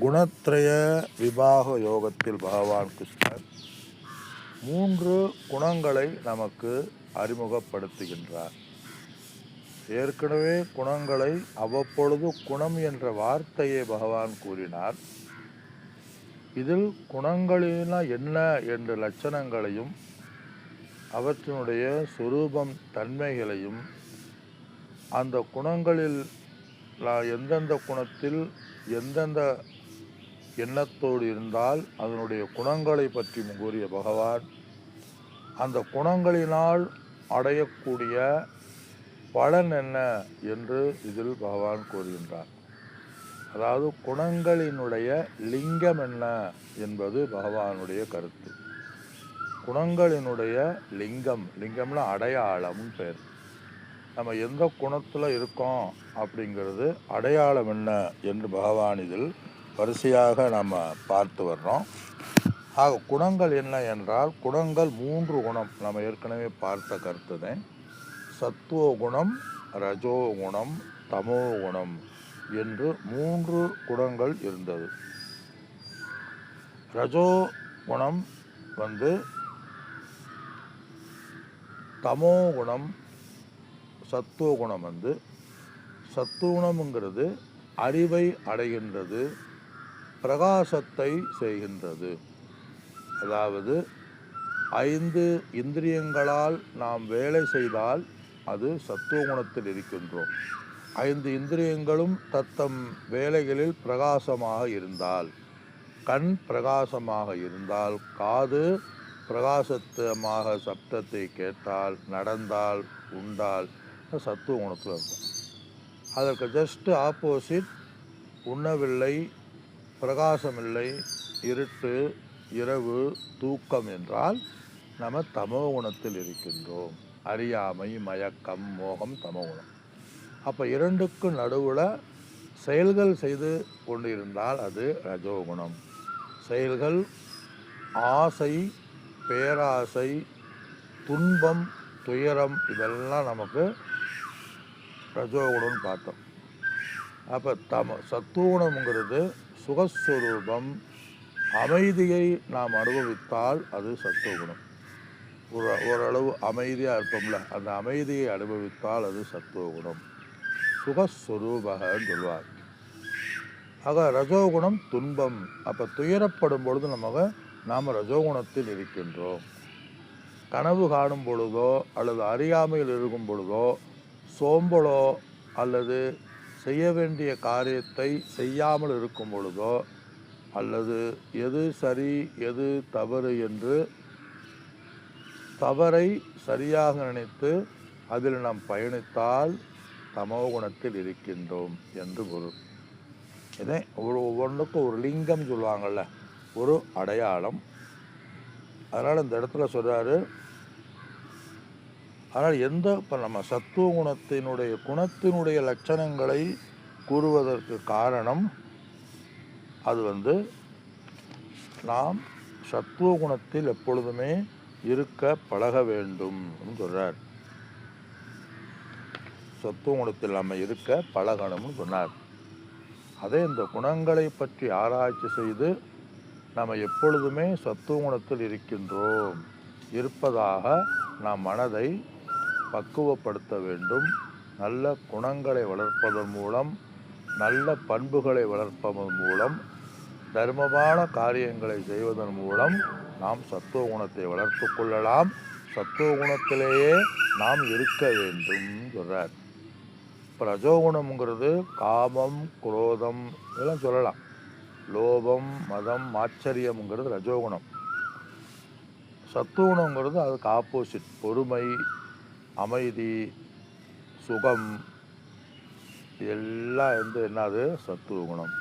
குணத்ரய விபாக யோகத்தில் பகவான் கிருஷ்ணர் 3 குணங்களை நமக்கு அறிமுகப்படுத்துகின்றார். ஏற்கனவே குணங்களை அவ்வப்பொழுது குணம் என்ற வார்த்தையை பகவான் கூறினார். இதில் குணங்களினா என்ன என்ற லட்சணங்களையும் அவற்றினுடைய சொரூபம் தன்மைகளையும் அந்த குணங்களில் எந்தெந்த குணத்தில் எந்தெந்த எண்ணத்தோடு இருந்தால் அதனுடைய குணங்களை பற்றி கூறிய பகவான் அந்த குணங்களினால் அடையக்கூடிய பலன் என்ன என்று இதில் பகவான் கூறுகின்றார். அதாவது குணங்களினுடைய லிங்கம் என்ன என்பது பகவானுடைய கருத்து. குணங்களினுடைய லிங்கம்னா அடையாளம்னு பேர். நம்ம எந்த குணத்தில் இருக்கோம் அப்படிங்கிறது அடையாளம் என்ன என்று பகவான் இதில் வரிசையாக நம்ம பார்த்து வர்றோம். ஆக குணங்கள் என்ன என்றால் குணங்கள் 3 குணம் நம்ம ஏற்கனவே பார்த்த கருத்து தான். சத்துவ குணம், ரஜோ குணம், தமோ குணம் என்று 3 குணங்கள் இருந்தது. ரஜோ குணம் தமோ குணம், சத்துவ குணம் சத்துவகுணம்ங்கிறது அறிவை அடைகின்றது, பிரகாசத்தை செய்கின்றது. அதாவது 5 இந்திரியங்களால் நாம் வேலை செய்தால் அது சத்துவகுணத்தில் இருக்கின்றோம். 5 இந்திரியங்களும் தத்தம் வேலைகளில் பிரகாசமாக இருந்தால், கண் பிரகாசமாக இருந்தால், காது பிரகாசமாக சப்தத்தை கேட்டால், நடந்தால், உண்டால் சத்துவ குணத்தில் இருக்கும். அதற்கு ஜஸ்ட் ஆப்போசிட் உண்ணவில்லை, பிரகாசமில்லை, இருட்டு, இரவு, தூக்கம் என்றால் நம்ம தமோ குணத்தில் இருக்கின்றோம். அறியாமை, மயக்கம், மோகம் தமோகுணம். அப்போ 2க்கு நடுவில் செயல்கள் செய்து கொண்டு இருந்தால் அது ரஜோகுணம். செயல்கள் ஆசை, பேராசை, துன்பம், துயரம் இதெல்லாம் நமக்கு ரஜோகுணம்னு பார்த்தோம். அப்போ சத்துவகுணம்ங்கிறது சுகஸ்வரூபம், அமைதியை நாம் அனுபவித்தால் அது சத்துவகுணம். ஓரளவு அமைதியாக இருப்போம்ல, அந்த அமைதியை அனுபவித்தால் அது சத்துவகுணம். சுகஸ்வரூபகன்னு சொல்வார். ஆக ரஜோகுணம் துன்பம். அப்போ துயரப்படும் பொழுது நாம் ரஜோகுணத்தில் இருக்கின்றோம். கனவு காணும் பொழுதோ அல்லது அறியாமையில் இருக்கும் பொழுதோ, சோம்பலோ அல்லது செய்ய வேண்டிய காரியத்தை செய்யாமல் இருக்கும் பொழுதோ, அல்லது எது சரி எது தவறு என்று தவறை சரியாக நினைத்து அதில் நாம் பயணித்தால் தமோகுணத்தில் இருக்கின்றோம் என்று பொருள். இதே ஒவ்வொன்றுக்கும் ஒரு லிங்கம் சொல்லுவாங்கள்ல, ஒரு அடையாளம். அதனால் இந்த இடத்துல சொல்கிறாரு, ஆனால் இப்போ நம்ம சத்துவ குணத்தினுடைய லட்சணங்களை கூறுவதற்கு காரணம் அது நாம் சத்துவ குணத்தில் எப்பொழுதுமே இருக்க பழக வேண்டும் சொல்கிறார். சத்துவ குணத்தில் நம்ம இருக்க பழகணும்னு சொன்னார். அதே இந்த குணங்களை பற்றி ஆராய்ச்சி செய்து நம்ம எப்பொழுதுமே சத்துவ குணத்தில் இருப்பதாக நாம் மனதை பக்குவப்படுத்த வேண்டும். நல்ல குணங்களை வளர்ப்பதன் மூலம், நல்ல பண்புகளை வளர்ப்பதன் மூலம், தர்மமான காரியங்களை செய்வதன் மூலம் நாம் சத்துவ குணத்தை வளர்த்து கொள்ளலாம். சத்துவ குணத்திலேயே நாம் இருக்க வேண்டும் சொல்கிறார். இப்போ ரஜோகுணம்ங்கிறது காமம், குரோதம் இதெல்லாம் சொல்லலாம். லோபம், மதம், ஆச்சரியம்ங்கிறது ரஜோகுணம். சத்துவகுணங்கிறது அதுக்கு ஆப்போசிட். பொறுமை, அமைதி, சுகம் எல்லாம் என்னது சத்துவகுணம்.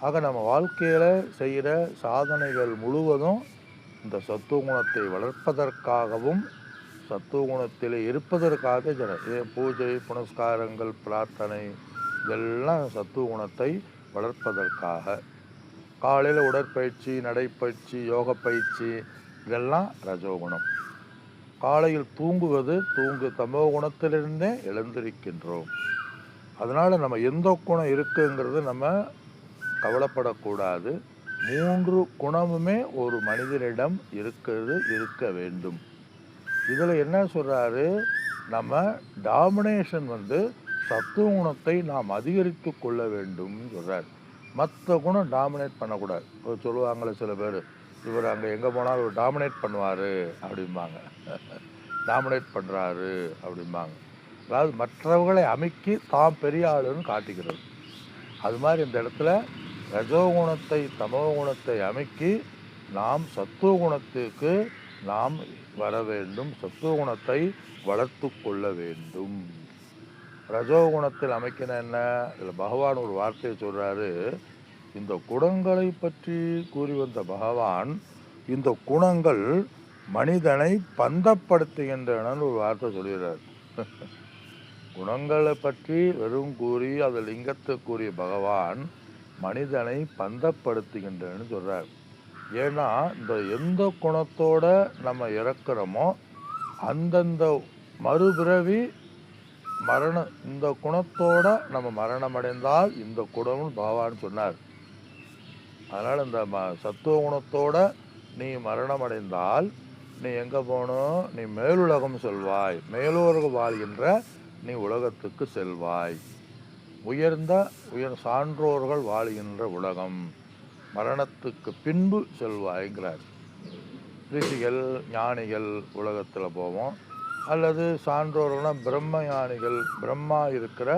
ஆக நம்ம வாழ்க்கையில் செய்கிற சாதனைகள் முழுவதும் இந்த சத்துவகுணத்தை வளர்ப்பதற்காகவும் சத்துவகுணத்தில் இருப்பதற்காக பூஜை, புனஸ்காரங்கள், பிரார்த்தனை இதெல்லாம் சத்துவகுணத்தை வளர்ப்பதற்காக. காலையில் உடற்பயிற்சி, நடைப்பயிற்சி, யோக பயிற்சி இதெல்லாம் ரஜோகுணம். காலையில் தூங்குவது தமோ கவலைப்படக்கூடாது. 3 குணமுமே ஒரு மனிதனிடம் இருக்க வேண்டும். இதில் என்ன சொல்கிறாரு, நம்ம டாமினேஷன் சத்துவ குணத்தை நாம் அதிகரித்து கொள்ள வேண்டும்னு சொல்கிறார். மற்ற குணம் டாமினேட் பண்ணக்கூடாது. சொல்லுவாங்களே சில பேர், இவர் அங்கே எங்கே போனாலும் ஒரு டாமினேட் பண்ணுவார் அப்படிம்பாங்க. டாமினேட் பண்ணுறாரு அப்படிம்பாங்க. அதாவது மற்றவர்களை அமுக்கி தாம் பெரிய ஆளுன்னு காட்டிக்கிறது. அது மாதிரி இந்த இடத்துல ரஜோகுணத்தை தமோ குணத்தை அமுக்கி நாம் சத்துவ குணத்துக்கு நாம் வர வேண்டும். சத்துவ குணத்தை வளர்த்து கொள்ள வேண்டும். ரஜோகுணத்தில் அமைக்கின என்ன, இதில் பகவான் ஒரு வார்த்தையை சொல்கிறாரு. இந்த குணங்களை பற்றி கூறி வந்த பகவான், இந்த குணங்கள் மனிதனை பந்தப்படுத்துகின்றன ஒரு வார்த்தை சொல்கிறார். குணங்களை பற்றி வெறும் கூறி அது லிங்கத்தை கூறிய பகவான் மனிதனை பந்தப்படுத்துகின்றன்னு சொல்கிறார். ஏன்னா இந்த எந்த குணத்தோட நம்ம இறக்குறோமோ அந்தந்த மறுபிறவி இந்த குணத்தோட நம்ம மரணம் அடைந்தால் இந்த குணம்னு பகவான் சொன்னார். அதனால் இந்த சத்துவ குணத்தோட நீ மரணம் அடைந்தால் நீ எங்கே போகணும், நீ மேலுலகம் செல்வாய், மேலோர்கள் வாழ்கின்ற நீ உலகத்துக்கு செல்வாய். உயர் சான்றோர்கள் வாழ்கின்ற உலகம், மரணத்துக்கு பின்பு செல்வாய்ங்கிறார். ரிஷிகள் ஞானிகள் உலகத்தில் போவோம், அல்லது சான்றோர்கள்னால் பிரம்ம ஞானிகள் பிரம்மா இருக்கிற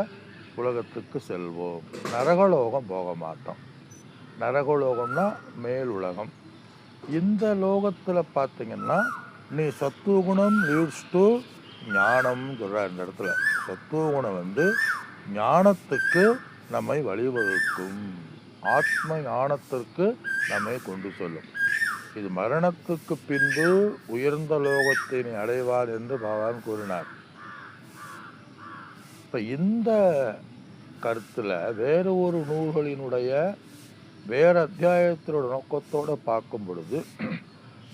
உலகத்துக்கு செல்வோம். நரகலோகம் போக மாட்டோம். நரகலோகம்னா மேல் உலகம். இந்த லோகத்தில் பார்த்தீங்கன்னா நீ சத்துவகுணம் லீட்ஸ் டு ஞானம் சொல்கிறார். இந்த இடத்துல சத்துவகுணம் ஞானத்துக்கு நம்மை வழிவகுக்கும், ஆத்ம ஞானத்திற்கு நம்மை கொண்டு செல்லும். இது மரணத்துக்கு பின்பு உயர்ந்த லோகத்தை நீ அடைவார் என்று பகவான் கூறினார். இப்போ இந்த கருத்தில் வேறு ஒரு நூல்களினுடைய வேறு அத்தியாயத்தினோட நோக்கத்தோடு பார்க்கும் பொழுது,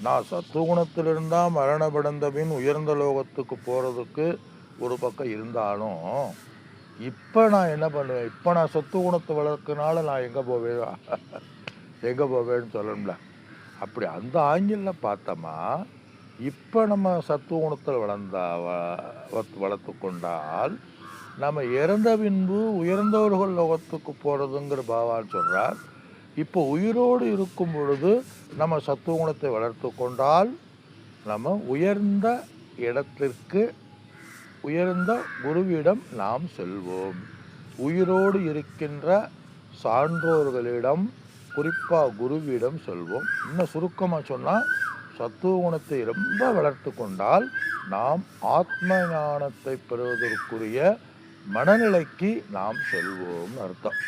நான் சத்துவகுணத்திலிருந்தால் மரணப்படைந்த பின் உயர்ந்த லோகத்துக்கு போகிறதுக்கு ஒரு பக்கம் இருந்தாலும், இப்போ நான் என்ன பண்ணுவேன், இப்போ நான் சத்துவகுணத்தை வளர்க்கனால நான் எங்கே போவேன்னு சொல்லணும்ல. அப்படி அந்த ஆங்கிளில் பார்த்தோமா, இப்போ நம்ம சத்துவகுணத்தில் வளர்த்து கொண்டால் நம்ம இறந்த பின்பு உயர்ந்தவர்கள் லோகத்துக்கு போகிறதுங்கிற பகவான் சொல்கிறார். இப்போ உயிரோடு இருக்கும் பொழுது நம்ம சத்துவகுணத்தை வளர்த்து கொண்டால் நம்ம உயர்ந்த இடத்திற்கு, உயர்ந்த குருவிடம் நாம் செல்வோம். உயிரோடு இருக்கின்ற சான்றோர்களிடம், குறிப்பாக குருவிடம் செல்வோம். இன்னும் சுருக்கமாக சொன்னால், சத்துவகுணத்தை ரொம்ப வளர்த்து கொண்டால் நாம் ஆத்ம ஞானத்தை பெறுவதற்குரிய மனநிலைக்கு நாம் செல்வோம்னு அர்த்தம்.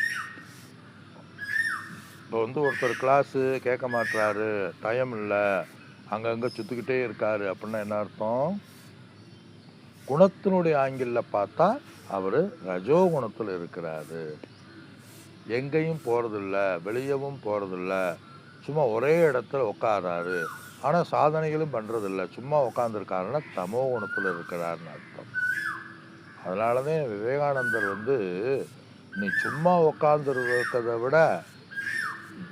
இப்போ ஒருத்தர் கிளாஸு கேட்க மாட்டுறாரு, டைம் இல்லை, அங்கங்கே சுற்றிக்கிட்டே இருக்காரு அப்படின்னா என்ன அர்த்தம்? குணத்தினுடைய ஆங்கிளில் பார்த்தா அவர் ரஜோகுணத்தில் இருக்கிறாரு. எங்கேயும் போகிறதில்ல, வெளியவும் போகிறதில்ல, சும்மா ஒரே இடத்துல உட்காராரு. ஆனால் சாதனைகளும் பண்ணுறதில்ல, சும்மா உட்காந்துருக்காருன்னா தமோ குணத்தில் இருக்கிறாருன்னு அர்த்தம். அதனால தான் விவேகானந்தர் நீ சும்மா உட்காந்துருக்கிறத விட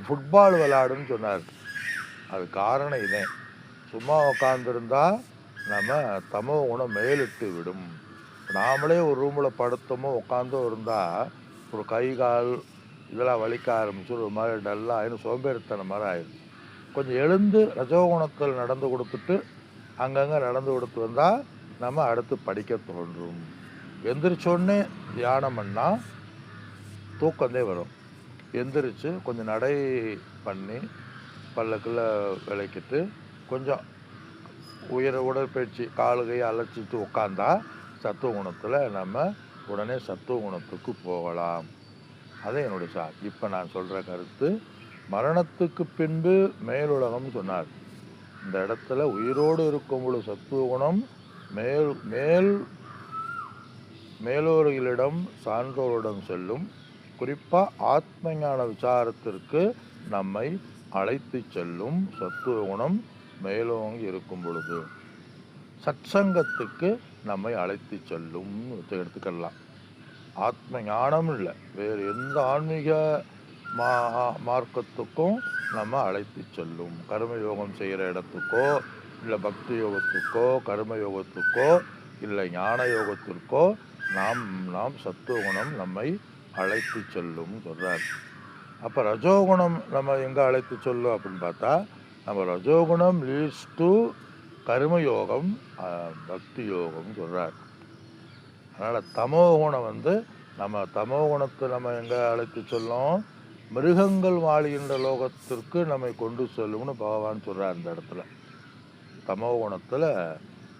ஃபுட்பால் விளையாடுன்னு சொன்னார். அது காரணம் இதே. சும்மா உட்காந்துருந்தா நம்ம தமோ குணம் மேலிட்டு விடும். நாமளே ஒரு ரூமில் படுத்தமோ உட்காந்தோ இருந்தால் ஒரு கை கால் இதெல்லாம் வலிக்க ஆரம்பிச்சு ஒரு மாதிரி டல்லாக ஆயிடும், சோம்பேறித்தன மாதிரி ஆயிடும். கொஞ்சம் எழுந்து ரஜோகுணத்தில் நடந்து கொடுத்துட்டு அங்கங்கே நடந்து கொடுத்து வந்தால் நம்ம அடுத்து படிக்க தோன்றும். எந்திரிச்சோடனே தியானம் பண்ணால் தூக்கந்தே வரும். எந்திரிச்சு கொஞ்சம் நடை பண்ணி பல்லக்கில் விளக்கிட்டு கொஞ்சம் உடற்பயிற்சி காலுகையை அழைச்சிட்டு உட்காந்தா சத்துவ குணத்தில் நம்ம உடனே சத்துவ குணத்துக்கு போகலாம். அதே என்னுடைய இப்போ நான் சொல்கிற கருத்து, மரணத்துக்கு பின்பு மேலுலகம்னு சொன்னார். இந்த இடத்துல உயிரோடு இருக்கும் பொழுது சத்துவ குணம் மேலோர்களிடம் சான்றோரிடம் செல்லும். குறிப்பாக ஆத்ம ஞான விசாரத்திற்கு நம்மை அழைத்து செல்லும் சத்துவ குணம் மேலோங்கி இருக்கும் பொழுது. சத்சங்கத்துக்கு நம்மை அழைத்து செல்லும் எடுத்துக்கலாம். ஆத்ம ஞானம் இல்லை, வேறு எந்த ஆன்மீக மா மார்க்கத்துக்கும் நம்ம அழைத்து செல்லும். கர்மயோகம் செய்கிற இடத்துக்கோ, இல்லை பக்தி யோகத்துக்கோ, கர்ம யோகத்துக்கோ, இல்லை ஞான யோகத்திற்கோ நாம் நாம் சத்துவகுணம் நம்மை அழைத்து செல்லும் சொல்கிறார். அப்போ ரஜோகுணம் நம்ம எங்கே அழைத்து சொல்லும் அப்படின்னு பார்த்தா, நம்ம ரஜோகுணம் லீட்ஸ் டு கர்மயோகம், பக்தி யோகம் சொல்கிறார். அதனால் தமோகுணம் நம்ம தமோகுணத்தை நம்ம எங்கே அழைத்து சொல்லும், மிருகங்கள் வாழ்கின்ற லோகத்திற்கு நம்மை கொண்டு செல்லும்னு பகவான் சொல்கிறார். இந்த இடத்துல தமோகுணத்தில்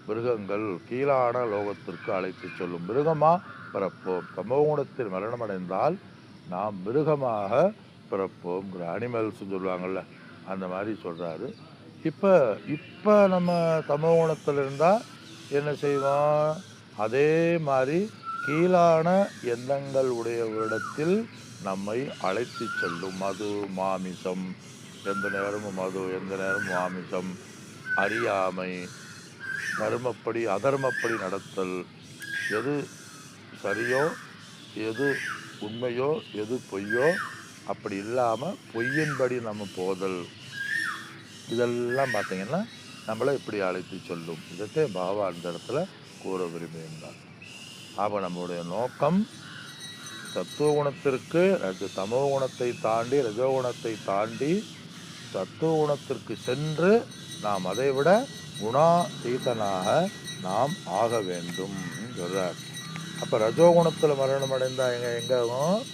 மிருகங்கள் கீழான லோகத்திற்கு அழைத்து சொல்லும். மிருகமாக பிறப்போம். தமோகுணத்தில் மரணமடைந்தால் நாம் மிருகமாக பிறப்போங்கிற அனிமல்ஸ் சொல்லுவாங்கள்ல, அந்த மாதிரி சொல்கிறாரு. இப்போ நம்ம தமோகுணத்தில் இருந்தால் என்ன செய்வோம், அதே மாதிரி கீழான எண்ணங்கள் உடையவரிடத்தில் நம்மை அழைத்து செல்லும். மது மாமிசம், எந்த நேரமும் மது, எந்த நேரமும் மாமிசம், அறியாமை, தர்மப்படி அதர்மப்படி நடத்தல், எது சரியோ எது உண்மையோ எது பொய்யோ அப்படி இல்லாமல் பொய்யின்படி நம்ம போதல், இதெல்லாம் பார்த்திங்கன்னா நம்மளை இப்படி அழைத்து சொல்லும். இதற்கு பாபா அந்த இடத்துல கூற விரும்புகின்றார். அப்போ நம்மளுடைய நோக்கம் சத்துவகுணத்திற்கு தமோகுணத்தை தாண்டி ரஜோகுணத்தை தாண்டி சத்துவகுணத்திற்கு சென்று நாம் அதைவிட குணாதீதனாக நாம் ஆக வேண்டும் சொல்றார். அப்போ ரஜோகுணத்தில் மரணம் அடைந்தால் எங்கும்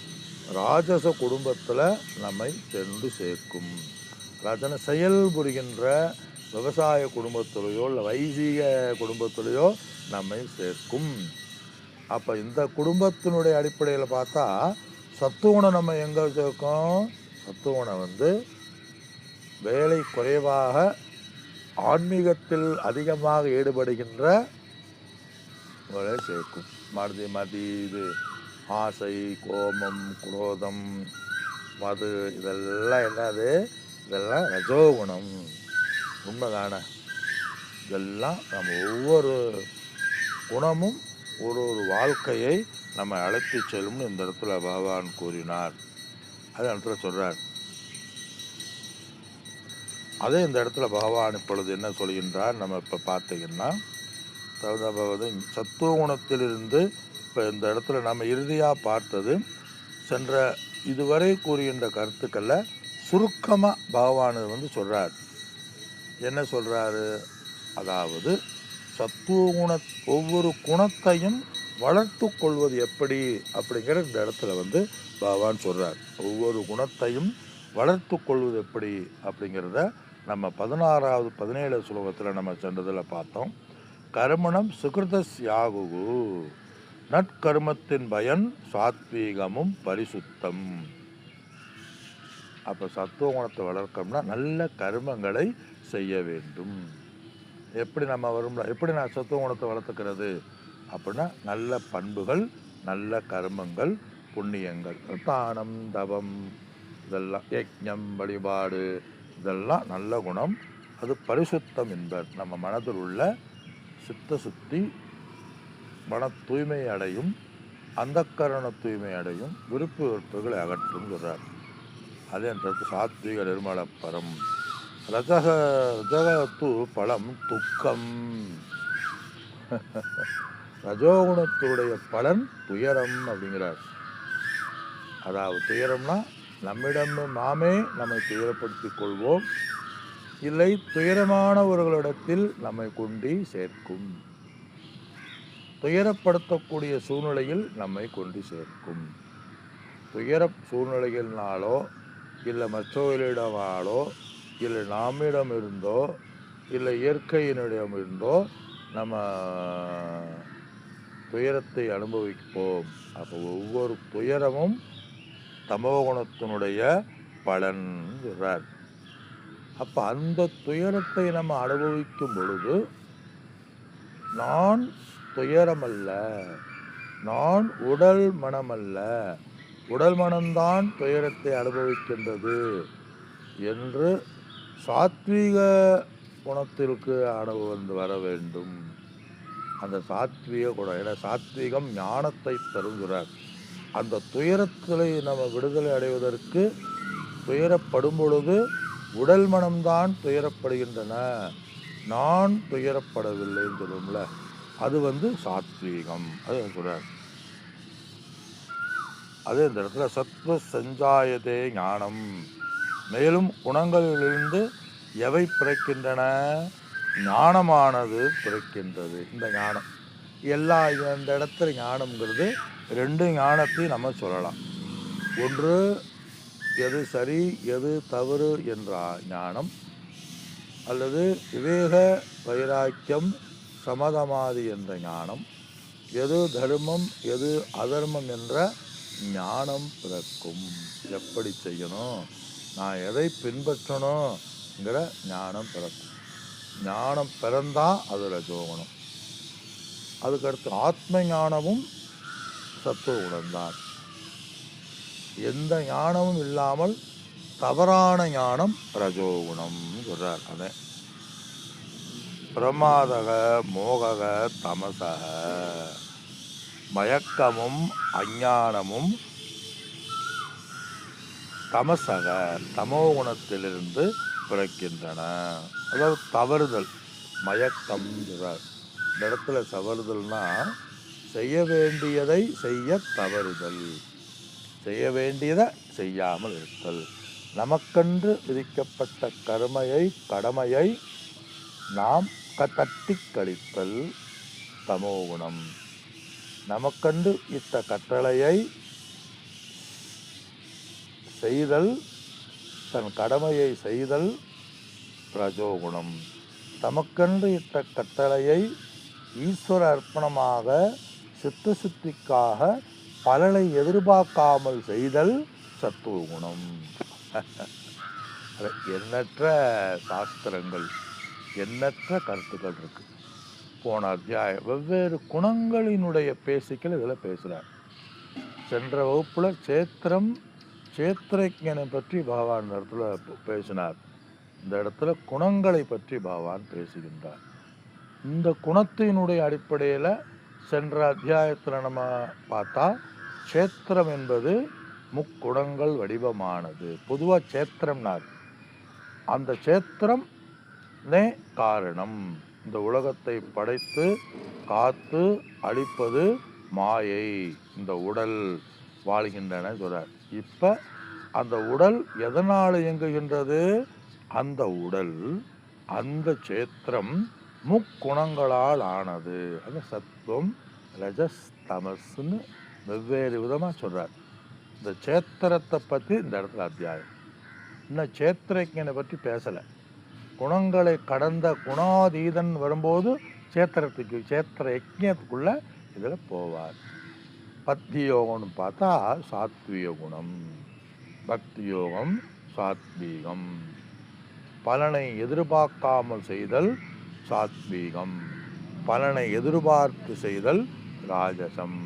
ராஜச குடும்பத்தில் நம்மை சென்று சேர்க்கும். ராஜன செயல் புரிகின்ற விவசாய குடும்பத்திலேயோ இல்லை வைசீக குடும்பத்திலேயோ நம்மை சேர்க்கும். அப்போ இந்த குடும்பத்தினுடைய அடிப்படையில் பார்த்தா சத்துவகுணம் நம்ம எங்கே சேர்க்கும், சத்துவகுணம் வேலை குறைவாக ஆன்மீகத்தில் அதிகமாக ஈடுபடுகின்ற சேர்க்கும். மதி இது ஆசை, கோபம், குரோதம், மது, இதெல்லாம் என்னது, இதெல்லாம் ரஜோகுணம். உண்மைதானே? இதெல்லாம் நம்ம ஒவ்வொரு குணமும் ஒரு வாழ்க்கையை நம்ம அழைத்து செல்லும்னு இந்த இடத்துல பகவான் கூறினார். அதே இடத்துல சொல்கிறார். அதே இந்த இடத்துல பகவான் இப்பொழுது என்ன சொல்கின்றார் நம்ம இப்போ பார்த்தீங்கன்னா, சத்துவகுணத்திலிருந்து இப்போ இந்த இடத்துல நம்ம இறுதியாக பார்த்தது சென்ற இதுவரை கூறுகின்ற கருத்துக்களில் சுருக்கமாக பகவான் சொல்கிறார். என்ன சொல்கிறாரு, அதாவது சத்துவகுண ஒவ்வொரு குணத்தையும் வளர்த்து கொள்வது எப்படி அப்படிங்கிற இந்த இடத்துல பகவான் சொல்கிறார். ஒவ்வொரு குணத்தையும் வளர்த்து கொள்வது எப்படி அப்படிங்கிறத நம்ம 16வது 17 ஸ்லோகத்தில் நம்ம சென்றதில் பார்த்தோம். கர்மணம் சுகிருதஸ்யாகு, நற்கர்மத்தின் பயன் சாத்வீகமும் பரிசுத்தம். அப்போ சத்துவகுணத்தை வளர்க்கணும்னா நல்ல கர்மங்களை செய்ய வேண்டும். எப்படி நம்ம எப்படி நான் சத்துவகுணத்தை வளர்த்துக்கிறது அப்படின்னா, நல்ல பண்புகள், நல்ல கர்மங்கள், புண்ணியங்கள், தானம், தவம், இதெல்லாம் யஜ்ஞம், வழிபாடு, இதெல்லாம் நல்ல குணம். அது பரிசுத்தம் என்பர். நம்ம மனதில் உள்ள சித்த சுத்தி, மன தூய்மை அடையும், அந்தக்கரண தூய்மை அடையும், விருப்பு வெறுப்புகளை அகற்றும் சொல்கிறார். அதே சாத்விக நிர்மல பரம். ரஜகத்து பலம் துக்கம். ரஜோகுணத்துடைய பலன் துயரம் அப்படிங்கிறார். அதாவது துயரம்னா நம்மிடம் நாமே நம்மை துயரப்படுத்திக் கொள்வோம், இல்லை துயரமானவர்களிடத்தில் நம்மை கொண்டு சேர்க்கும். துயரப்படுத்தக்கூடிய சூழ்நிலையில் நம்மை கொண்டு சேர்க்கும். துயர சூழ்நிலைகள்னாலோ இல்லை மற்றவர்களிடமாலோ இல்லை நம்மிடம் இருந்தோ இல்லை இயற்கையினிடம் இருந்தோ நம்ம துயரத்தை அனுபவிப்போம். அப்போ ஒவ்வொரு துயரமும் தமோகுணத்தினுடைய பலன் சொல்றார். அப்போ அந்த துயரத்தை நம்ம அனுபவிக்கும் பொழுது நான் துயரமல்ல, நான் உடல் மனமல்ல, உடல் மனம்தான் துயரத்தை அனுபவிக்கின்றது என்று சாத்வீக குணத்திற்கு வர வேண்டும். அந்த சாத்வீக குணம், ஏன்னா சாத்வீகம் ஞானத்தை தருகிறார். அந்த துயரத்தில் நம்ம விடுதலை அடைவதற்கு துயரப்படும் பொழுது உடல் மனம்தான் துயரப்படுகின்றன, நான் துயரப்படவில்லைன்னு சொல்லுவோம்ல, அது சாத்வீகம். அது சொல்றார். அது இந்த இடத்துல சத்வ சஞ்சாயதே ஞானம். மேலும் குணங்களிலிருந்து எவை பிறக்கின்றன? ஞானமானது பிறக்கின்றது. இந்த ஞானம் இந்த இடத்துல ஞானம்ங்கிறது 2 ஞானத்தையும் நம்ம சொல்லலாம். ஒன்று எது சரி எது தவறு என்ற ஞானம், அல்லது விவேக வைராக்கியம் சமதமாதி என்ற ஞானம், எது தர்மம் எது அதர்மம் என்ற ஞானம் பிறக்கும். எப்படி செய்யணும், நான் எதை பின்பற்றணுங்கிற ஞானம் பிறக்கும். ஞானம் பிறந்தா அது ரஜோகுணம். அதுக்கடுத்து ஆத்ம ஞானமும் சத்துவ குணம்தான். எந்த ஞானமும் இல்லாமல் தவறான ஞானம் ரஜோகுணம் சொல்றார். அதே பிரமாதக மோகக தமசக, மயக்கமும் அஞ்ஞானமும் தமசக தமோ குணத்திலிருந்து பிறக்கின்றன. அதாவது தவறுதல், மயக்கம் சொல்றார். இந்த இடத்துல தவறுதல்னா செய்ய வேண்டியதை செய்ய தவறுதல், செய்ய வேண்டியதை செய்யாமல் இருத்தல், நமக்கென்று விதிக்கப்பட்ட கடமையை நாம் தட்டி கழித்தல் தமோகுணம், நமக்கென்று இட்ட கட்டளையை செய்தல், தன் கடமையை செய்தல் ரஜோகுணம், தமக்கென்று இட்ட கட்டளையை ஈஸ்வர அர்ப்பணமாக சித்த சுத்திக்காக பலனை எதிர்பார்க்காமல் செய்தல் சத்துவகுணம். எண்ணற்ற சாஸ்திரங்கள், எண்ணற்ற கருத்துக்கள் இருக்கு. போன அத்தியாயம் வெவ்வேறு குணங்களினுடைய பேசிக்கல் இதில் பேசுகிறார். சென்ற வகுப்புல சேத்திரஜனை பற்றி பகவான் இந்த இடத்துல பேசினார். இந்த இடத்துல குணங்களை பற்றி பகவான் பேசுகின்றார். இந்த குணத்தினுடைய அடிப்படையில் சென்ற அத்தியாயத்தில் நம்ம பார்த்தா சேத்திரம் என்பது முக்குணங்கள் வடிவமானது. பொதுவாக சேத்திரம்னார் அந்த சேத்திரம் காரணம். இந்த உலகத்தை படைத்து காத்து அழிப்பது மாயை. இந்த உடல் வாழ்கின்றன சொல்றார். இப்ப அந்த உடல் எதனால் இயங்குகின்றது? அந்த உடல், அந்த சேத்திரம் முக்குணங்களால் ஆனது. அந்த சத்துவம் ரஜஸ் தமஸ்ன்னு வெவ்வேறு விதமாக சொல்றார். இந்த சேத்திரத்தை பற்றி இந்த இடத்துல அத்தியாயம். இன்னும் சேத்திரஜனை பற்றி பேசலை. குணங்களை கடந்த குணாதீதன் வரும்போது சேத்திர யஜ்ஞத்துக்குள்ள இதில் போவார். பக்தி யோகம்னு பார்த்தா சாத்விக குணம், பக்தி யோகம் சாத்வீகம், பலனை எதிர்பார்க்காமல் செய்தல் சாத்வீகம், பலனை எதிர்பார்த்து செய்தல் ராஜசம்,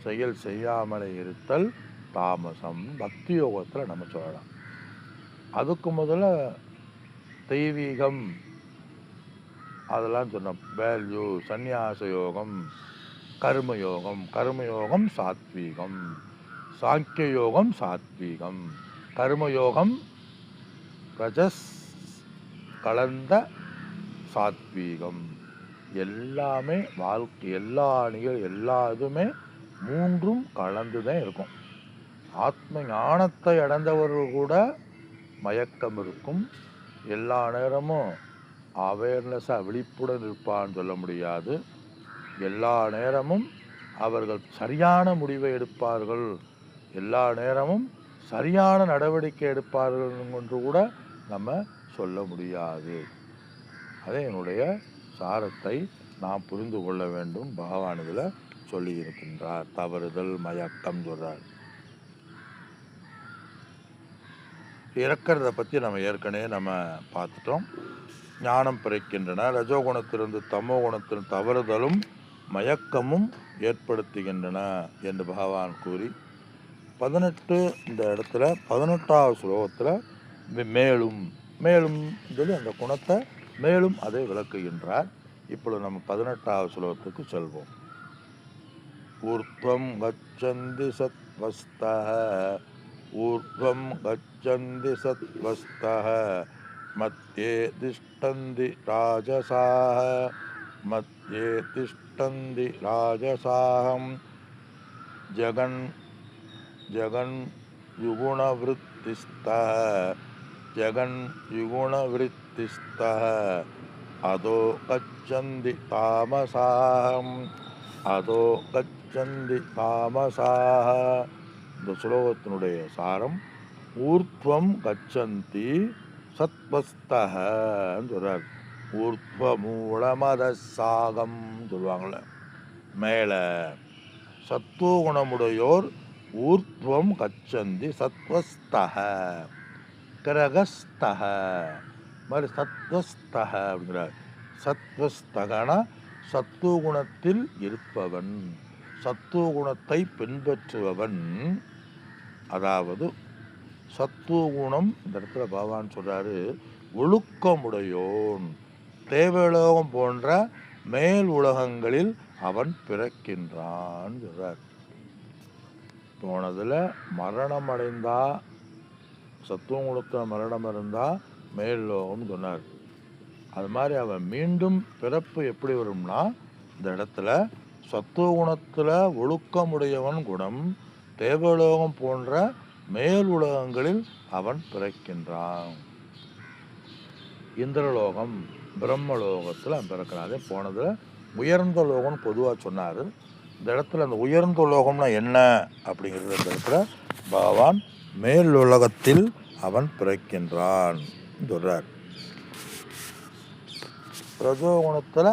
செயல் செய்யாமலே இருத்தல் தாமசம். பக்தி யோகத்தில் நம்ம சொல்லலாம். அதுக்கு முதல்ல தெய்வீகம் அதெல்லாம் சொன்னோம். வேல்யூ, சந்நியாச யோகம், கர்மயோகம் சாத்வீகம், சாங்கிய யோகம் சாத்வீகம், கர்மயோகம் ரஜஸ் கலந்த சாத்வீகம். எல்லாமே வாழ்க்கை, எல்லா இதுமே மூன்றும் கலந்துதான் இருக்கும். ஆத்ம ஞானத்தை அடைந்தவர்கள் கூட மயக்கம் இருக்கும். எல்லா நேரமும் அவேர்னஸாக விழிப்புடன் இருப்பான்னு சொல்ல முடியாது. எல்லா நேரமும் அவர்கள் சரியான முடிவை எடுப்பார்கள், எல்லா நேரமும் சரியான நடவடிக்கை எடுப்பார்கள் என்று கூட நம்ம சொல்ல முடியாது. அதே என்னுடைய சாரத்தை நாம் புரிந்து கொள்ள வேண்டும். பகவான் இதில் சொல்லி இருக்கின்றார். தவறுதல், மயக்கம் சொல்றார். இறக்கிறத பற்றி நம்ம ஏற்கனவே நம்ம பார்த்துட்டோம். ஞானம் பிறக்கின்றன. ரஜோகுணத்திலிருந்து தமோ குணத்தின் தவறுதலும் மயக்கமும் ஏற்படுத்துகின்றன என்று பகவான் கூறி 18 இந்த இடத்துல 18வது ஸ்லோகத்தில் மேலும் சொல்லி அந்த குணத்தை மேலும் அதை விளக்குகின்றார். இப்பொழுது நம்ம 18வது ஸ்லோகத்துக்கு செல்வோம். ஊர்த்வம் கச்சந்தி சத்வஸ்தः ஊர்த்வம் கச்சந்தி சத்வஸ்தः மத்யே திஷ்டந்தி ராஜசாः மத்யே திஷ்டந்தி ராஜசாகம் ஜகன் ஜகன் யுகுணவிருத்திஸ்தः ஜகன் யுகுணவிருத்திஸ்தः அதோ கச்சந்தி தாமசாகம் அதோ கச்சந்தி தாமசாக. இந்த ஸ்லோகத்தினுடைய சாரம் ஊர்த்வம் கச்சந்தி சத்வஸ்தன்னு சொல்றார். ஊர்த்வ மூலமத சாகம் சொல்லுவாங்களே, மேலே சத்துவகுணமுடையோர் ஊர்த்வம் கச்சந்தி சத்வஸ்தக கிரகஸ்தக மாதிரி சத்வஸ்தக அப்படிங்கிறார். சத்வஸ்தகனா சத்துவகுணத்தில் இருப்பவன், சத்துவகுணத்தை பின்பற்றுபவன். அதாவது சத்துவகுணம் இந்த இடத்துல பகவான் சொல்றாரு, ஒழுக்கமுடையோன். தேவலோகம் போன்ற மேல் உலகங்களில் அவன் பிறக்கின்றான் சொல்றார். போனதுல மரணம் அடைந்தா, சத்துவகுணத்தில் மரணம் இருந்தா மேல் லோகம்னு சொன்னார். அது மாதிரி அவன் மீண்டும் பிறப்பு எப்படி வரும்னா, இந்த இடத்துல சத்துவகுணத்தில் ஒழுக்கமுடையவன் குணம், தேவலோகம் போன்ற மேல் உலகங்களில் அவன் பிறக்கின்றான். இந்திரலோகம் பிரம்மலோகத்தில் அவன் பிறக்கிறான். அதே போனதில் உயர்ந்த லோகம்னு பொதுவாக சொன்னார். இந்த இடத்துல அந்த உயர்ந்த லோகம்னா என்ன அப்படிங்கிறது இந்த இடத்துல பகவான் மேல் உலகத்தில் அவன் பிறக்கின்றான் சொல்றார். ரஜோகுணத்தில்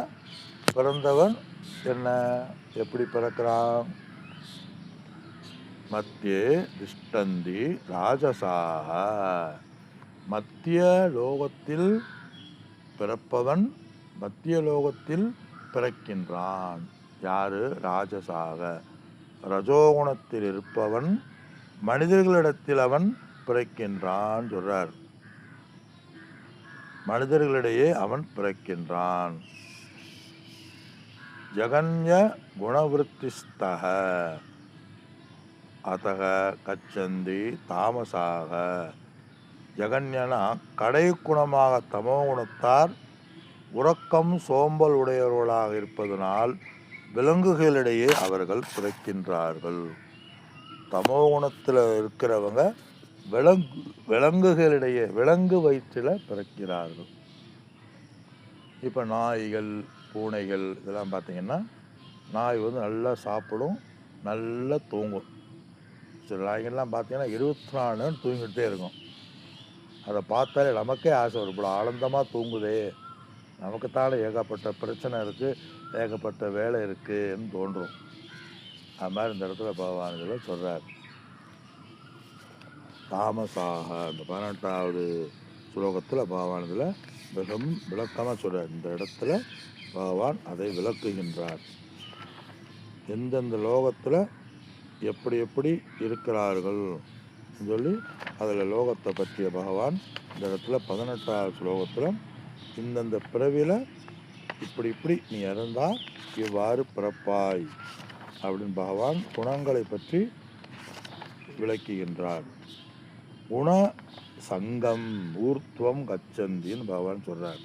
பிறந்தவன் என்ன, எப்படி பிறக்கிறான்? மத்தியே திஷ்டந்தி ராஜசாக. மத்திய லோகத்தில் பிறப்பவன் மத்திய லோகத்தில் பிறக்கின்றான். யாரு? ராஜசாக. ரஜோகுணத்தில் இருப்பவன் மனிதர்களிடத்தில் அவன் பிறக்கின்றான் சொல்றார். மனிதர்களிடையே அவன் பிறக்கின்றான். ஜகன்ய குணவிருத்திஸ்தக அதக கச்சந்தி தாமசாக. ஜகன்யனா கடை குணமாக தமோ குணத்தார் உறக்கம் சோம்பல் உடையவர்களாக இருப்பதனால் விலங்குகளிடையே அவர்கள் பிறக்கின்றார்கள். தமோ குணத்தில் இருக்கிறவங்க விலங்குகளிடையே விலங்கு வயிற்றில் பிறக்கிறார்கள். இப்போ நாய்கள் பூனைகள் இதெல்லாம் பார்த்திங்கன்னா, நாய் நல்லா சாப்பிடும், நல்லா தூங்கும். சில நாய்கள்லாம் பார்த்திங்கன்னா 24 நேரம் தூங்கிட்டே இருக்கும். அதை பார்த்தாலே நமக்கே ஆசை வரும், இவ்வளோ ஆனந்தமாக தூங்குதே, நமக்குத்தானே ஏகப்பட்ட பிரச்சனை இருக்குது, ஏகப்பட்ட வேலை இருக்குன்னு தோன்றும். அது மாதிரி இந்த இடத்துல பகவான் இதில் சொல்கிறார். தாமசாக அந்த 18வது ஸ்லோகத்தில் பகவான் இதில் மிகவும் விளக்கமாக சொல்கிறார். இந்த இடத்துல பகவான் அதை விளக்குகின்றார். எந்தெந்த லோகத்தில் எப்படி எப்படி இருக்கிறார்கள் சொல்லி அதில் லோகத்தை பற்றிய பகவான் இந்த இடத்துல 18வது ஸ்லோகத்தில் இந்தந்த பிறவியில் இப்படி இப்படி நீ இறந்தால் இவ்வாறு பிறப்பாய் அப்படின்னு பகவான் குணங்களை பற்றி விளக்குகின்றார். குண சங்கம் ஊர்த்வம் கச்சந்தின்னு பகவான் சொல்றார்.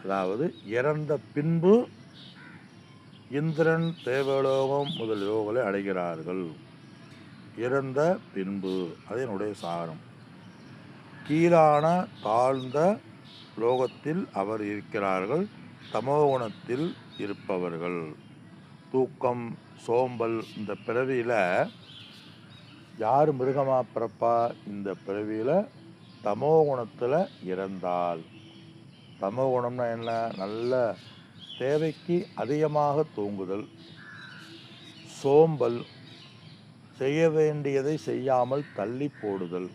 அதாவது இறந்த பின்பு இந்திரன் தேவலோகம் முதல் யோகங்களை அடைகிறார்கள். இறந்த பின்பு அதனுடைய சாரம். கீழான தாழ்ந்த லோகத்தில் அவர் இருக்கிறார்கள், தமோகுணத்தில் இருப்பவர்கள். தூக்கம் சோம்பல் இந்த பிறவியில் யார் மிருகமாக பிறப்பா? இந்த பிறவியில் தமோகுணத்தில் இறந்தால். தமோகுணம்னா என்ன? நல்ல தேவைக்கு அதிகமாக தூங்குதல், சோம்பல், செய்ய வேண்டியதை செய்யாமல் தள்ளி போடுதல்,